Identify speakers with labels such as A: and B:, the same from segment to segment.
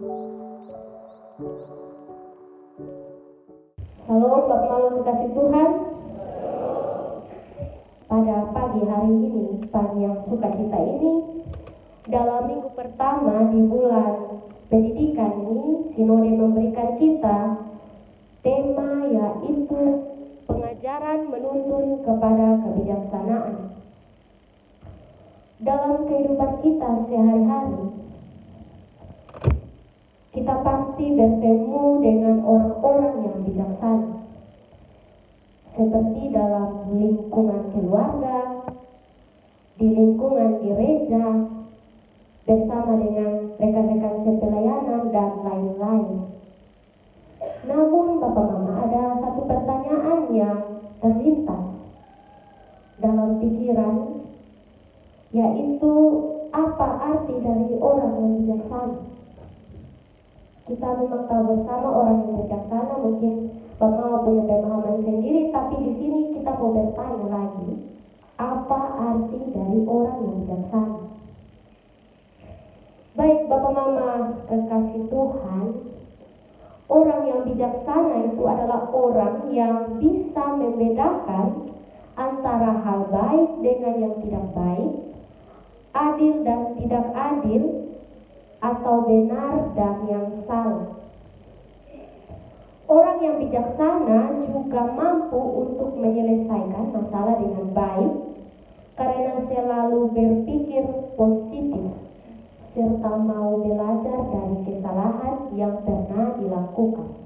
A: Salam Bapak Mama kekasih Tuhan. Pada pagi hari ini, pagi yang sukacita ini, dalam minggu pertama di bulan pendidikan ini, Sinode memberikan kita tema yaitu pengajaran menuntun kepada kebijaksanaan. Dalam kehidupan kita sehari-hari, kita pasti bertemu dengan orang-orang yang bijaksana, seperti dalam lingkungan keluarga, di lingkungan gereja, bersama dengan rekan-rekan sepelayanan dan lain-lain. Namun Bapak Mama, ada satu pertanyaan yang terlintas dalam pikiran, yaitu apa arti dari orang yang bijaksana? Kita memang tahu bersama orang yang bijaksana, mungkin Bapak Mama punya pemahaman sendiri, tapi di sini kita mau bertanya lagi, apa arti dari orang yang bijaksana? Baik Bapak Mama kekasih Tuhan, orang yang bijaksana itu adalah orang yang bisa membedakan antara hal baik dengan yang tidak baik, adil dan tidak adil, atau benar dan yang salah. Orang yang bijaksana juga mampu untuk menyelesaikan masalah dengan baik karena selalu berpikir positif serta mau belajar dari kesalahan yang pernah dilakukan.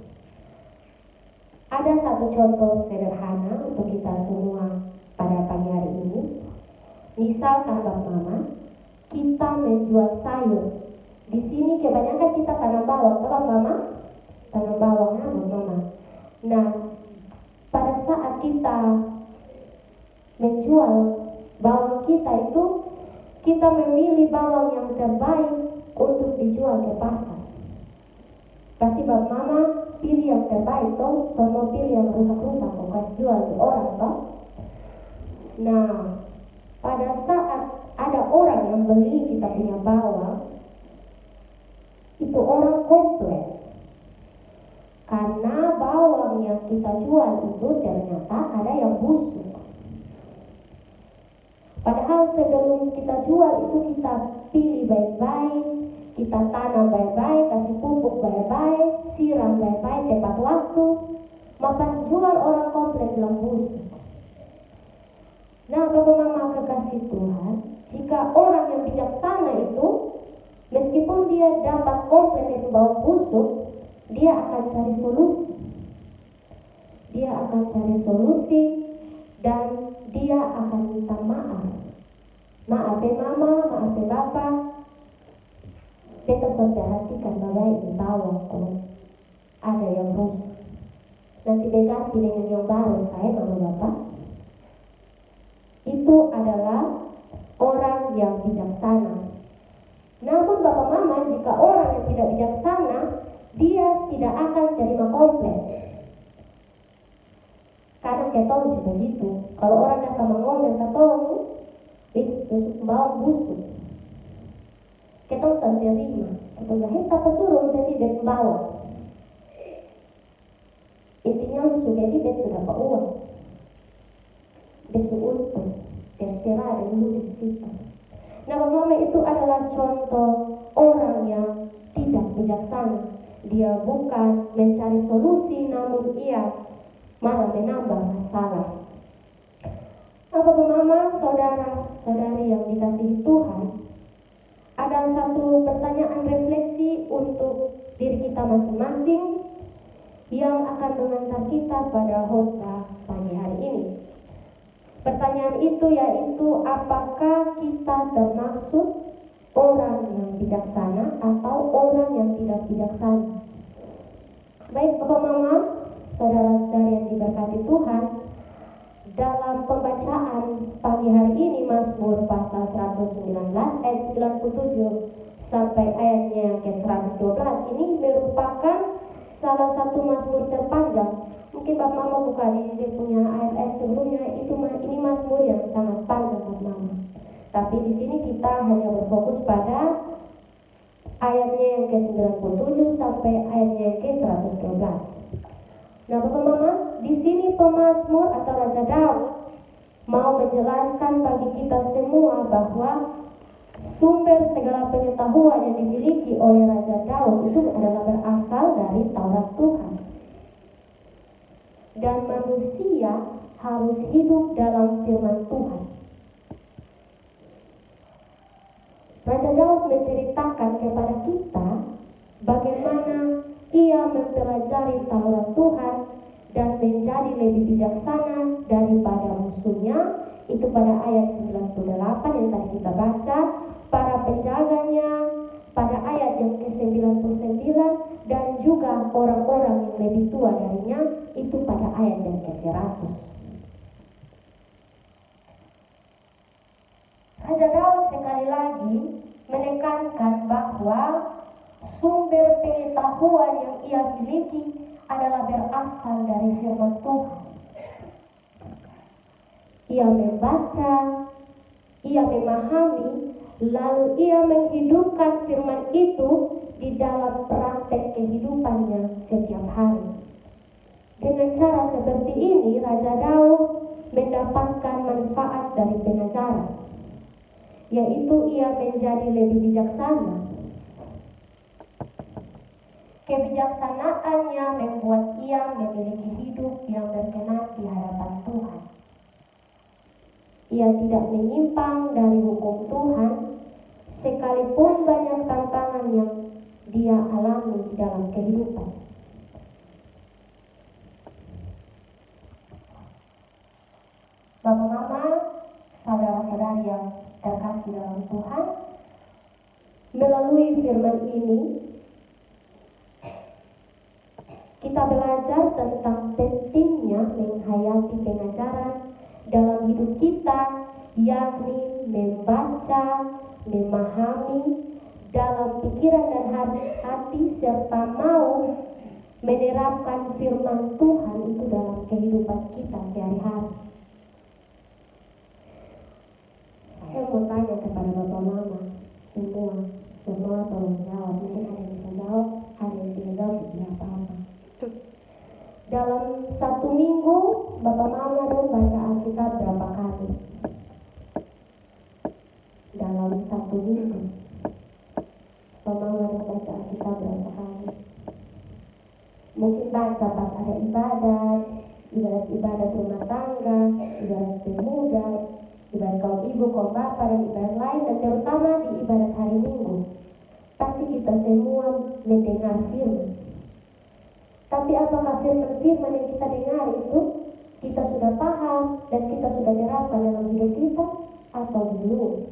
A: Ada satu contoh sederhana untuk kita semua pada pagi hari ini. Misalkan Bapak Mama, kita menjual sayur. Di sini kebanyakan kita tanam bawang, Bapak Mama? Tanam bawang, Bapak Mama. Nah, pada saat kita menjual bawang kita itu, kita memilih bawang yang terbaik untuk dijual ke pasar. Pasti Bapak Mama pilih yang terbaik toh, semua pilih yang rusak-rusak kok kasih jual ke orang toh. Nah, pada saat ada orang yang beli kita punya bawang, itu orang komplain karena bawang yang kita jual itu ternyata ada yang busuk. Padahal sebelum kita jual itu kita pilih baik-baik, kita tanam baik-baik, kasih pupuk baik-baik, siram baik-baik tepat waktu. Pas jual orang komplain bilang busuk. Nah Bapak Mama kekasih Tuhan, jika orang yang bijaksana itu, meskipun dia dapat komplain itu bawang busuk, dia akan cari solusi. Dia akan cari solusi dan dia akan minta maaf. Maaf ya Mama, maaf ya Bapak. Kita sudah perhatikan bahwa ini bawang kok ada yang rusak. Nanti diganti dengan yang baru saya Mama Bapak. Itu adalah orang yang bijaksana. Namun Bapak Mama, jika orang yang tidak bijaksana, dia tidak akan terima komplain. Karena ketong juga gitu. Kalau orang datang mengomel ketong, besok bawang busuk, ketong sampai terima. Ketong bilang, siapa suruh jadi bek bawang? Intinya busuk jadi bek sudah dapat uang. Besok untung, terserah ada dulu di situ. Nah Bapak Mama, itu adalah contoh orang yang tidak bijaksana. Dia bukan mencari solusi, namun ia malah menambah masalah. Nah Bapak Mama, saudara-saudari yang dikasihi Tuhan, ada satu pertanyaan refleksi untuk diri kita masing-masing yang akan mengantar kita pada khotbah pagi hari ini. Pertanyaan itu yaitu, apakah kita termasuk orang yang bijaksana atau orang yang tidak bijaksana? Baik Bapak Mama, saudara-saudari yang diberkati Tuhan, dalam pembacaan pagi hari ini Mazmur pasal 119 ayat 97 sampai ayatnya yang ke-112 ini merupakan salah satu Mazmur terpanjang. Mungkin Bapak Mama buka di dia punya ayat-ayat sebelumnya, ini Mazmur yang sangat panjang Bapak Mama. Tapi di sini kita hanya berfokus pada ayatnya yang ke-97 sampai ayatnya yang ke-112. Nah, Bapak Mama, di sini pemazmur atau Raja Daud mau menjelaskan bagi kita semua bahwa sumber segala pengetahuan yang dimiliki oleh Raja Daud itu adalah berasal dari Taurat Tuhan. Dan manusia harus hidup dalam firman Tuhan. Raja Daud menceritakan kepada kita bagaimana ia mempelajari Taurat Tuhan dan menjadi lebih bijaksana daripada musuhnya. Itu pada ayat 98 yang tadi kita baca, para penjaganya pada ayat yang ke-99, dan juga orang-orang yang lebih tua darinya itu pada ayat yang ke-100. Raja Daud sekali lagi menekankan bahwa sumber pengetahuan yang ia miliki adalah berasal dari firman Tuhan. Ia membaca, ia memahami, lalu ia menghidupkan firman itu di dalam praktek kehidupannya setiap hari. Dengan cara seperti ini, Raja Daud mendapatkan manfaat dari pengajaran, yaitu ia menjadi lebih bijaksana. Kebijaksanaannya membuat ia memiliki hidup yang berkenan di hadapan Tuhan. Ia tidak menyimpang dari hukum Tuhan, sekalipun banyak tantangan yang dia alami di dalam kehidupan. Bapak Mama, saudara-saudari yang terkasih dalam Tuhan, melalui firman ini kita belajar tentang pentingnya menghayati pengajaran dalam hidup kita, yakni membaca, memahami dalam pikiran dan hati, serta mau menerapkan firman Tuhan itu dalam kehidupan kita sehari-hari. Saya mau tanya kepada Bapak Mama semua, semua tolong jawab. Mungkin ada yang bisa jawab, ada yang tidak jawab, tidak apa-apa. Dalam satu minggu, Bapak Mama dong baca Alkitab berapa kali? Dalam satu minggu, Bapak Mama dong baca Alkitab berapa kali? Mungkin baca pas ada ibadat rumah tangga, ibadat pemuda, ibadat kaum ibu, kaum bapak, dan ibadat lain, dan terutama di ibadat hari Minggu. Pasti kita semua mendengar firman. Tapi apakah firman-firman yang kita dengar itu kita sudah paham dan kita sudah terapkan dalam hidup kita atau belum?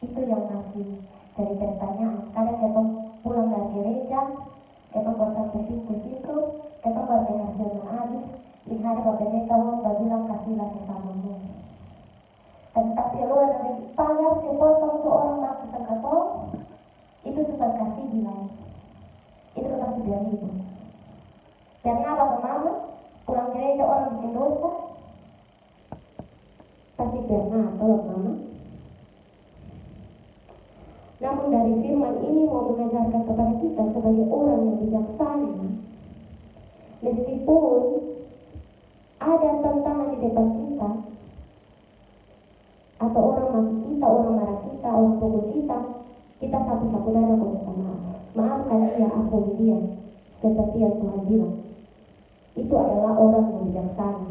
A: Itu yang masih jadi pertanyaan. Kadang kita pulang dari gereja, kita bosan berpikir situ, kita baru dengar firman habis, di hari Bapak Mekawang bilang kasihlah sesamamu. Dan pas keluar dari pagar, sepotong tuh orang maku sangkato, itu susah kasih bilang. Itu kita sudah ribut. Karena Bapak Mama pulang gereja orang bikin dosa, pasti pernah atau Bapak Mama. Namun dari firman ini mau mengajarkan kepada kita sebagai orang yang bijaksana, meskipun ada tantangan di depan kita, atau orang maki kita, orang marah kita, orang pukul kita sapu-sapu dada kalau kita maafkan dia, ampuni dia, seperti yang Tuhan bilang. Itu adalah orang yang bijaksana.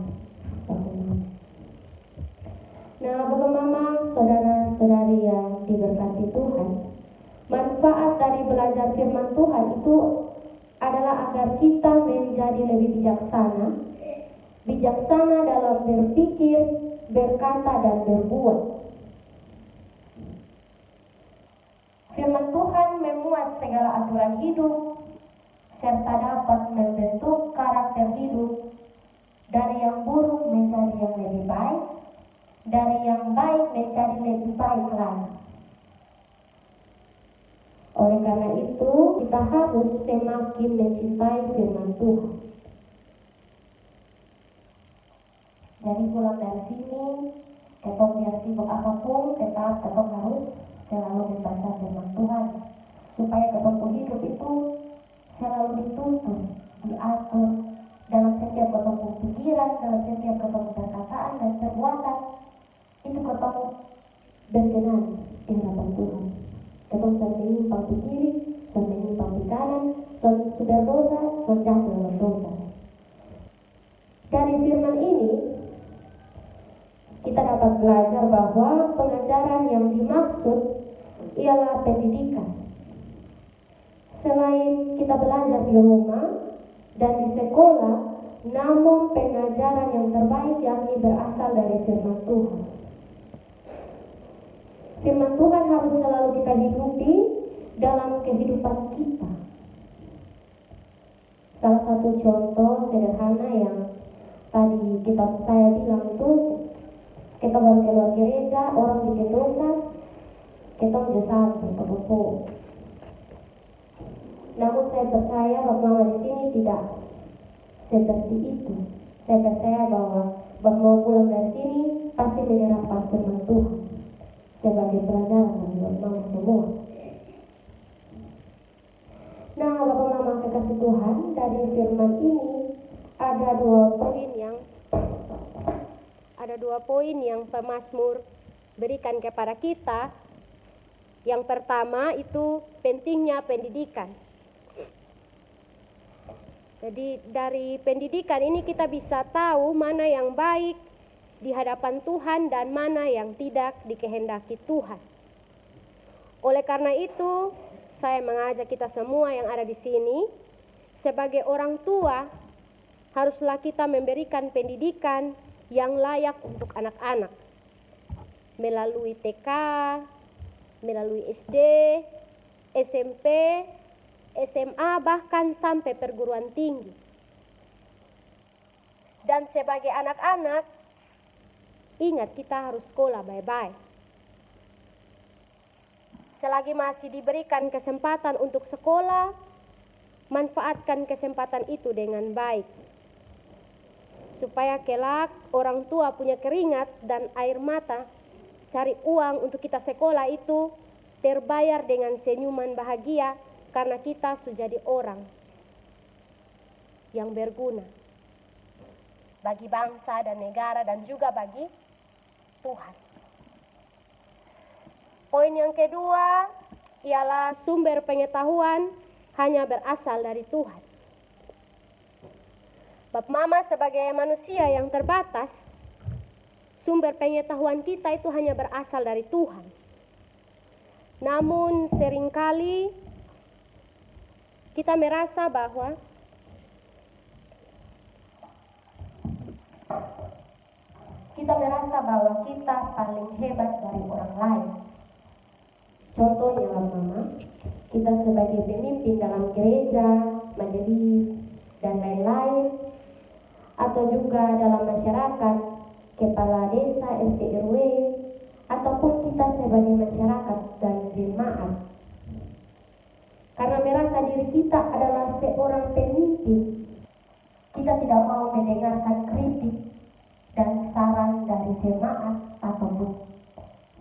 A: Nah, Bapak Mama, saudara-saudari yang diberkati Tuhan, manfaat dari belajar firman Tuhan itu adalah agar kita menjadi lebih bijaksana dalam berpikir, berkata, dan berbuat. Firman Tuhan memuat segala aturan hidup serta dapat membentuk karakter hidup dari yang buruk menjadi yang lebih baik, dari yang baik menjadi lebih baik lagi. Oleh karena itu, kita harus semakin mencintai firman Tuhan. Jadi pulang dari sini, Ketong biar sibuk apapun, tetap ketong harus selalu membaca firman Tuhan, supaya ketong hidup itu selalu dituntun, diatur dalam setiap ketong pikiran, dalam setiap ketong perkataan dan perbuatan. Itu ketong berkenan di hadapan Tuhan. Ketong sudah menyimpang di kiri, sudah menyimpang di kanan, sudah dosa, sudah jatuh dalam dosa. Dari firman ini kita dapat belajar bahwa pengajaran yang dimaksud ialah pendidikan. Selain kita belajar di rumah dan di sekolah, namun pengajaran yang terbaik yakni berasal dari firman Tuhan. Firman Tuhan harus selalu kita hidupi dalam kehidupan kita. Salah satu contoh sederhana yang tadi saya bilang itu, kita baru keluar gereja, orang bikin dosa, kita sampai ke buku. Namun saya percaya bahwa di sini tidak seperti itu. Saya percaya bahwa pulang dari sini pasti menyerap firman Tuhan sebagai pelajaran bagi mama semua. Nah, Bapak Mama kekasih Tuhan, dari firman ini ada dua poin yang pemazmur berikan kepada kita. Yang pertama itu pentingnya pendidikan. Jadi dari pendidikan ini kita bisa tahu mana yang baik di hadapan Tuhan dan mana yang tidak dikehendaki Tuhan. Oleh karena itu, saya mengajak kita semua yang ada di sini, sebagai orang tua, haruslah kita memberikan pendidikan yang layak untuk anak-anak. Melalui TK, melalui SD, SMP, SMA, bahkan sampai perguruan tinggi. Dan sebagai anak-anak, ingat kita harus sekolah baik-baik. Selagi masih diberikan kesempatan untuk sekolah, manfaatkan kesempatan itu dengan baik. Supaya kelak orang tua punya keringat dan air mata, cari uang untuk kita sekolah itu terbayar dengan senyuman bahagia karena kita sudah jadi orang yang berguna bagi bangsa dan negara dan juga bagi Tuhan. Poin yang kedua ialah sumber pengetahuan hanya berasal dari Tuhan. Bapak Mama sebagai manusia yang terbatas, sumber pengetahuan kita itu hanya berasal dari Tuhan. Namun seringkali kita merasa bahwa kita paling hebat dari orang lain. Contohnya Bapak Mama, kita sebagai pemimpin dalam gereja, majelis, dan lain-lain, atau juga dalam masyarakat, kepala desa, RT RW, ataupun kita sebagai masyarakat dan jemaat. Karena merasa diri kita adalah seorang pemimpin, kita tidak mau mendengarkan kritik dan saran dari jemaat ataupun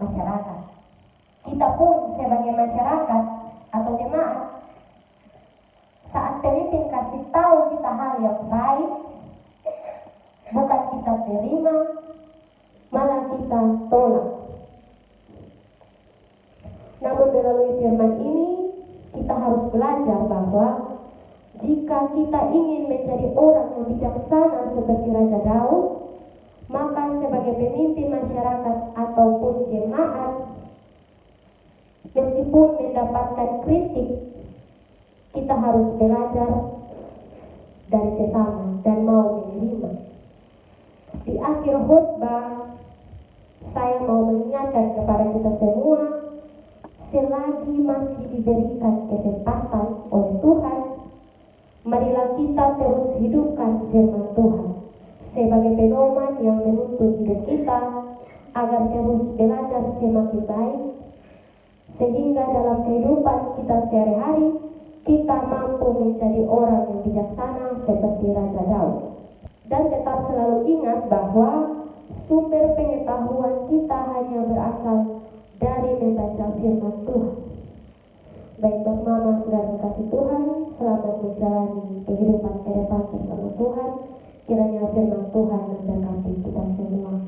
A: masyarakat. Kita pun sebagai masyarakat atau jemaat, saat pemimpin kasih tahu kita hal yang baik, bukan kita terima, malah kita tolak. Namun melalui firman ini, kita harus belajar bahwa jika kita ingin menjadi orang yang bijaksana seperti Raja Daud, maka sebagai pemimpin masyarakat ataupun jemaat, meskipun mendapatkan kritik, kita harus belajar dari sesama dan mau menerima. Di akhir khotbah, saya mau mengingatkan kepada kita semua, selagi masih diberikan kesempatan oleh Tuhan, marilah kita terus hidupkan firman Tuhan sebagai pedoman yang menuntun hidup kita agar terus belajar semakin baik, sehingga dalam kehidupan kita sehari-hari kita mampu menjadi orang yang bijaksana seperti Raja Daud. Dan tetap selalu ingat bahwa Sumber pengetahuan kita hanya berasal dari membaca firman Tuhan. Baik Bapak Mama, Saudara kasih Tuhan, selamat menjalani kehidupan ke depan bersama Tuhan. Kiranya firman Tuhan memberkati kita semua.